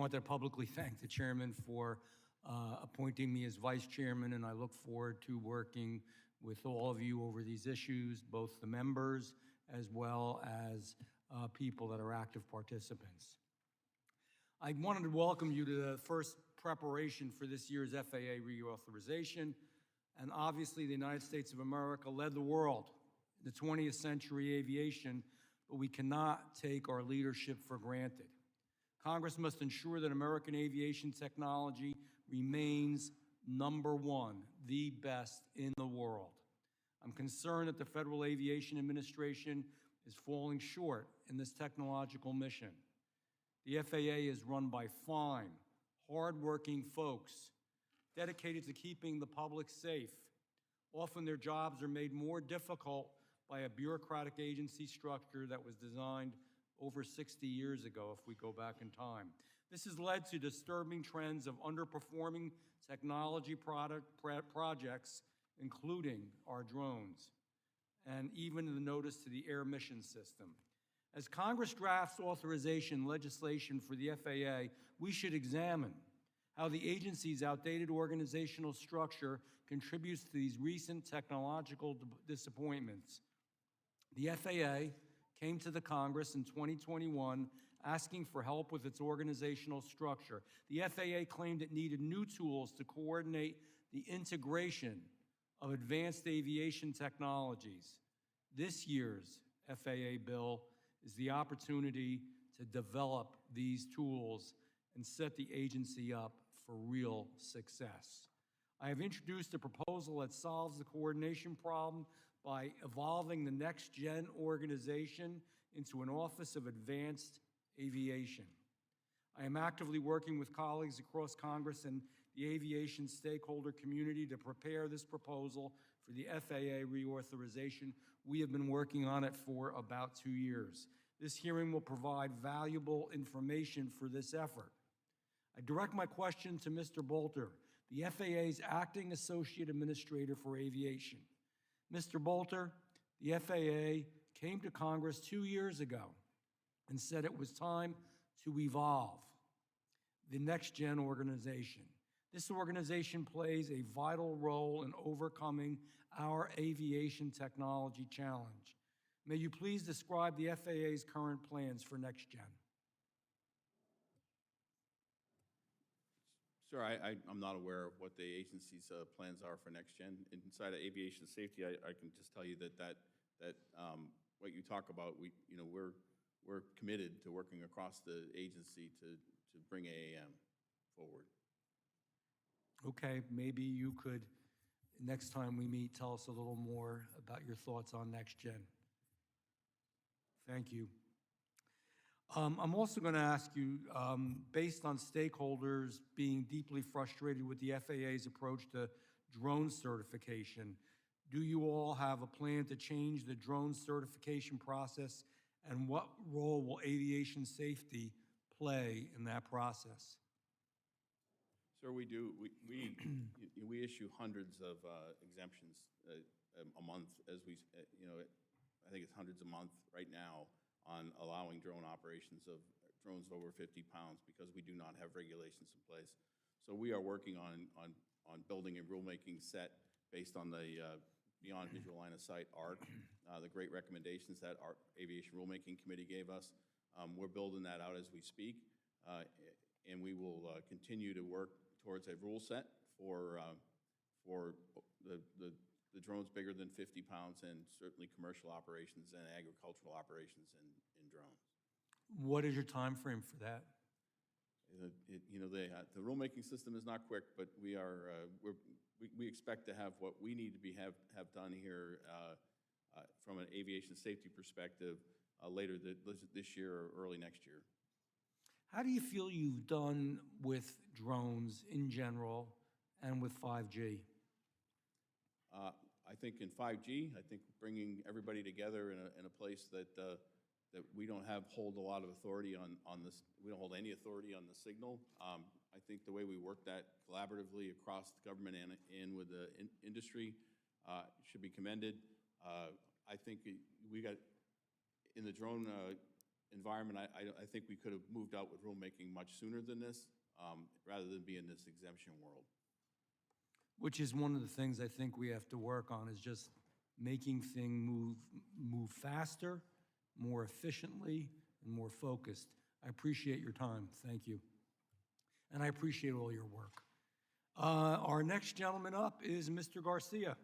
wanted to publicly thank the chairman for appointing me as vice chairman, and I look forward to working with all of you over these issues, both the members as well as people that are active participants. I wanted to welcome you to the first preparation for this year's FAA reauthorization, and obviously the United States of America led the world in the 20th century aviation, but we cannot take our leadership for granted. Congress must ensure that American aviation technology remains number one, the best in the world. I'm concerned that the Federal Aviation Administration is falling short in this technological mission. The FAA is run by fine, hardworking folks dedicated to keeping the public safe. Often their jobs are made more difficult by a bureaucratic agency structure that was designed over 60 years ago, if we go back in time. This has led to disturbing trends of underperforming technology projects, including our drones, and even the notice to the air mission system. As Congress drafts authorization legislation for the FAA, we should examine how the agency's outdated organizational structure contributes to these recent technological disappointments. The FAA came to the Congress in 2021 asking for help with its organizational structure. The FAA claimed it needed new tools to coordinate the integration of advanced aviation technologies. This year's FAA bill is the opportunity to develop these tools and set the agency up for real success. I have introduced a proposal that solves the coordination problem by evolving the next-gen organization into an Office of Advanced Aviation. I am actively working with colleagues across Congress and the aviation stakeholder community to prepare this proposal for the FAA reauthorization. We have been working on it for about 2 years. This hearing will provide valuable information for this effort. I direct my question to Mr. Boulter, the FAA's Acting Associate Administrator for Aviation. Mr. Boulter, the FAA came to Congress 2 years ago and said it was time to evolve the next-gen organization. This organization plays a vital role in overcoming our aviation technology challenge. May you please describe the FAA's current plans for next-gen? Sir, I'm not aware of what the agency's plans are for next-gen. Inside of aviation safety, I can just tell you that what you talk about, we're committed to working across the agency to bring AAM forward. Okay, maybe you could, next time we meet, tell us a little more about your thoughts on next-gen. Thank you. I'm also going to ask you, based on stakeholders being deeply frustrated with the FAA's approach to drone certification, do you all have a plan to change the drone certification process, and what role will aviation safety play in that process? Sir, we do. We issue hundreds of exemptions a month, as we, I think it's hundreds a month right now on allowing drone operations of drones over 50 pounds because we do not have regulations in place. So we are working on building a rulemaking set based on the Beyond Visual Line of Sight, ARC, the great recommendations that our Aviation Rulemaking Committee gave us. We're building that out as we speak, and we will continue to work towards a rule set for the drones bigger than 50 pounds and certainly commercial operations and agricultural operations in drones. What is your time frame for that? The rulemaking system is not quick, but we expect to have what we need to have done here from an aviation safety perspective later this year or early next year. How do you feel you've done with drones in general and with 5G? I think in 5G, I think bringing everybody together in a place that we don't hold a lot of authority on this. We don't hold any authority on the signal. I think the way we work that collaboratively across the government and with the industry should be commended. I think we got in the drone environment, I think we could have moved out with rulemaking much sooner than this, rather than be in this exemption world. Which is one of the things I think we have to work on, is just making things move faster, more efficiently, and more focused. I appreciate your time. Thank you. And I appreciate all your work. Our next gentleman up is Mr. Garcia.